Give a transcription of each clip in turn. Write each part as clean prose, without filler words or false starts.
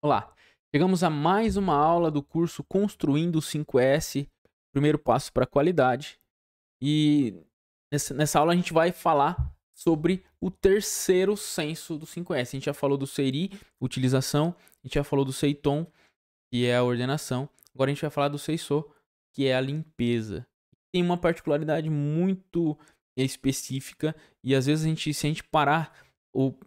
Olá, chegamos a mais uma aula do curso Construindo o 5S, primeiro passo para a qualidade. E nessa aula a gente vai falar sobre o terceiro senso do 5S. A gente já falou do Seiri, utilização, a gente já falou do Seiton, que é a ordenação. Agora a gente vai falar do Seiso, que é a limpeza. Tem uma particularidade muito específica e às vezes se a gente parar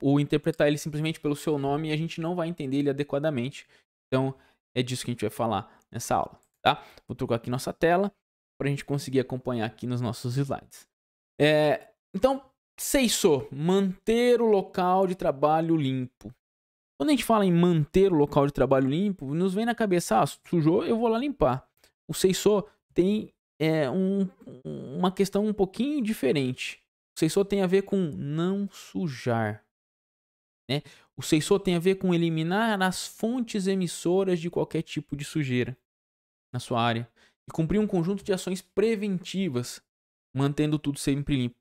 ou interpretar ele simplesmente pelo seu nome, a gente não vai entender ele adequadamente. Então é disso que a gente vai falar nessa aula, tá? Vou trocar aqui nossa tela para a gente conseguir acompanhar aqui nos nossos slides. Então, Seiso, manter o local de trabalho limpo. Quando a gente fala em manter o local de trabalho limpo, nos vem na cabeça, sujou, eu vou lá limpar. O Seiso tem uma questão um pouquinho diferente. O Seiso tem a ver com não sujar, né? O Seiso tem a ver com eliminar as fontes emissoras de qualquer tipo de sujeira na sua área e cumprir um conjunto de ações preventivas, mantendo tudo sempre limpo.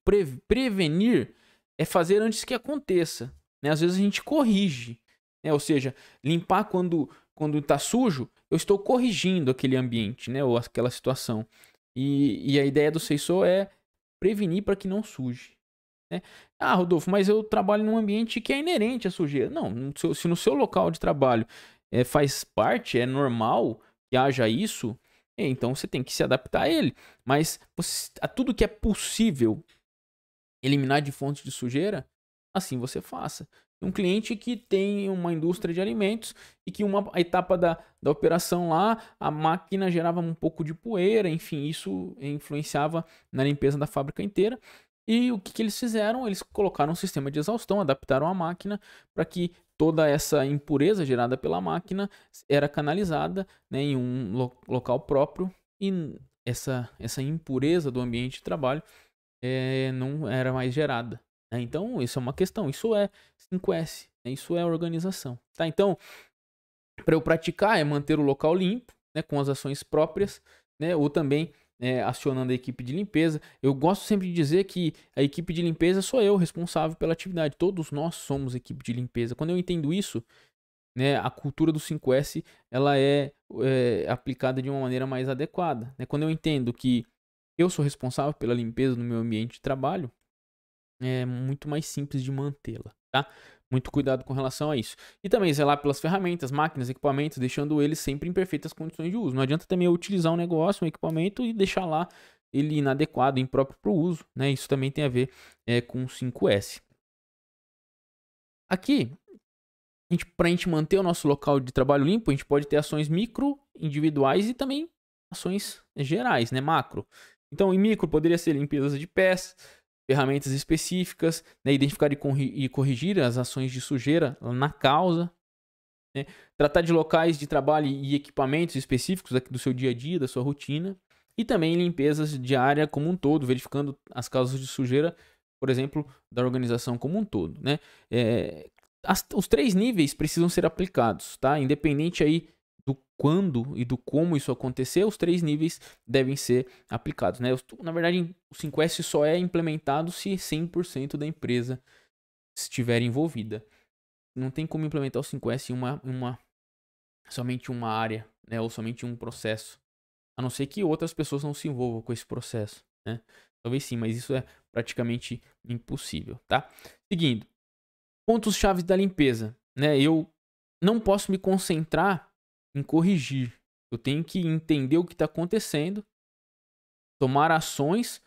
Prevenir é fazer antes que aconteça, né? Às vezes a gente corrige, né? Ou seja, limpar quando está sujo, eu estou corrigindo aquele ambiente, né? Ou aquela situação. E a ideia do Seiso é prevenir para que não suje, né? Rodolfo, mas eu trabalho num ambiente que é inerente à sujeira. Não, se no seu local de trabalho faz parte, é normal que haja isso, então você tem que se adaptar a ele. Mas a tudo que é possível eliminar de fontes de sujeira, assim você faça. Um cliente que tem uma indústria de alimentos e que uma etapa da operação lá, a máquina gerava um pouco de poeira, enfim, isso influenciava na limpeza da fábrica inteira. E o que eles fizeram? Eles colocaram um sistema de exaustão, adaptaram a máquina para que toda essa impureza gerada pela máquina era canalizada, né, em um local próprio e essa impureza do ambiente de trabalho não era mais gerada, né? Então, isso é uma questão. Isso é 5S, né? Isso é organização. Tá? Então, para eu praticar é manter o local limpo, né, com as ações próprias, né, ou também acionando a equipe de limpeza. Eu gosto sempre de dizer que a equipe de limpeza sou eu responsável pela atividade. Todos nós somos equipe de limpeza. Quando eu entendo isso, né, a cultura do 5S ela é aplicada de uma maneira mais adequada, né? Quando eu entendo que eu sou responsável pela limpeza no meu ambiente de trabalho, é muito mais simples de mantê-la, tá? Muito cuidado com relação a isso. E também zelar pelas ferramentas, máquinas, equipamentos, deixando eles sempre em perfeitas condições de uso. Não adianta também eu utilizar um negócio, um equipamento e deixar lá ele inadequado, impróprio para o uso, né? Isso também tem a ver com o 5S. Aqui, para a gente manter o nosso local de trabalho limpo, a gente pode ter ações micro, individuais e também ações gerais, né? Macro. Então, em micro poderia ser limpeza de pés, ferramentas específicas, né? Identificar e corrigir as ações de sujeira na causa, né? Tratar de locais de trabalho e equipamentos específicos do seu dia a dia, da sua rotina. E também limpezas de área como um todo, verificando as causas de sujeira, por exemplo, da organização como um todo, né? Os 3 níveis precisam ser aplicados, tá? Independente aí do quando e do como isso acontecer, os 3 níveis devem ser aplicados, né? Na verdade, o 5S só é implementado se 100% da empresa estiver envolvida. Não tem como implementar o 5S em somente uma área, né? Ou somente um processo. A não ser que outras pessoas não se envolvam com esse processo, né? Talvez sim, mas isso é praticamente impossível, tá? Seguindo. Pontos-chave da limpeza, né? Eu não posso me concentrar em corrigir. Eu tenho que entender o que está acontecendo, tomar ações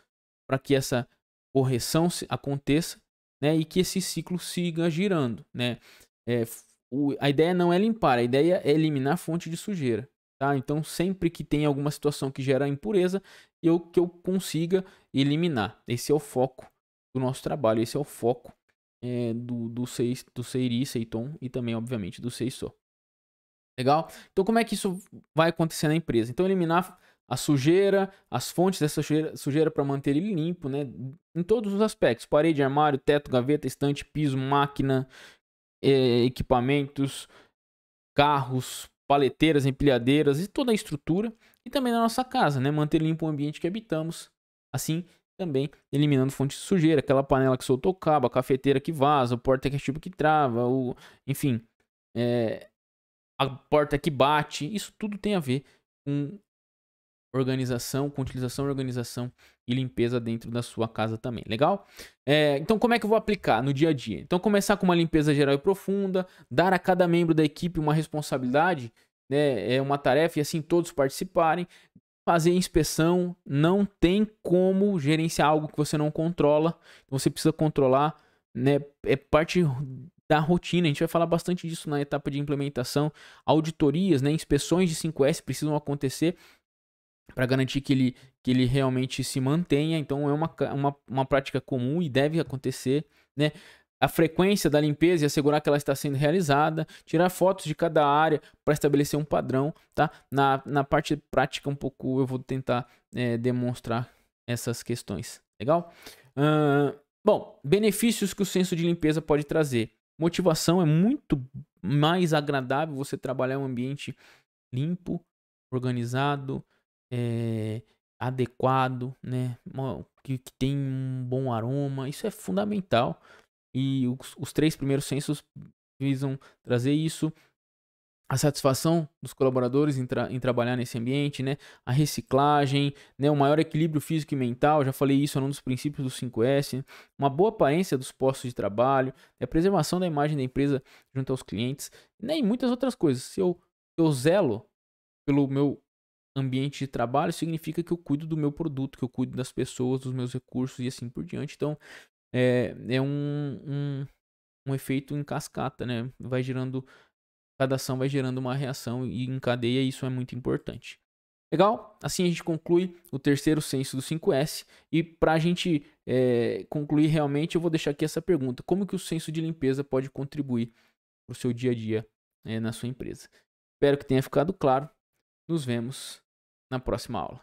para que essa correção aconteça, né? E que esse ciclo siga girando, né? A ideia não é limpar, a ideia é eliminar a fonte de sujeira, tá? Então, sempre que tem alguma situação que gera impureza, que eu consiga eliminar. Esse é o foco do nosso trabalho, esse é o foco do Seiri, Seiton e também, obviamente, do Seiso. Legal? Então, como é que isso vai acontecer na empresa? Então, eliminar a sujeira, as fontes dessa sujeira para manter ele limpo, né? Em todos os aspectos: parede, armário, teto, gaveta, estante, piso, máquina, equipamentos, carros, paleteiras, empilhadeiras e toda a estrutura. E também na nossa casa, né? Manter limpo o ambiente que habitamos. Assim, também eliminando fontes de sujeira, aquela panela que soltou o cabo, a cafeteira que vaza, o porta-ketchup que trava, enfim, a porta que bate, isso tudo tem a ver com organização, com utilização, organização e limpeza dentro da sua casa também, legal? Então como é que eu vou aplicar no dia a dia? Então começar com uma limpeza geral e profunda, dar a cada membro da equipe uma responsabilidade, né, uma tarefa e assim todos participarem, fazer inspeção, não tem como gerenciar algo que você não controla, você precisa controlar, né, é parte da rotina, a gente vai falar bastante disso na etapa de implementação, auditorias, né, inspeções de 5S precisam acontecer, para garantir que ele realmente se mantenha. Então é uma prática comum e deve acontecer, né? A frequência da limpeza e assegurar que ela está sendo realizada, tirar fotos de cada área para estabelecer um padrão, tá? Na parte prática um pouco eu vou tentar demonstrar essas questões, legal? Bom, benefícios que o senso de limpeza pode trazer. Motivação, é muito mais agradável você trabalhar em um ambiente limpo, organizado, adequado, né? Que tem um bom aroma, isso é fundamental. E os 3 primeiros sensos visam trazer isso. A satisfação dos colaboradores em trabalhar nesse ambiente, né? A reciclagem, né? O maior equilíbrio físico e mental, já falei isso, é um dos princípios do 5S. Uma boa aparência dos postos de trabalho, a preservação da imagem da empresa junto aos clientes, né? E muitas outras coisas. Se eu zelo pelo meu ambiente de trabalho, significa que eu cuido do meu produto, que eu cuido das pessoas, dos meus recursos e assim por diante. Então, é um efeito em cascata, né? Vai gerando, cada ação vai gerando uma reação e em cadeia isso é muito importante. Legal? Assim a gente conclui o terceiro senso do 5S. E para a gente concluir realmente, eu vou deixar aqui essa pergunta. Como que o senso de limpeza pode contribuir para o seu dia a dia na sua empresa? Espero que tenha ficado claro. Nos vemos na próxima aula.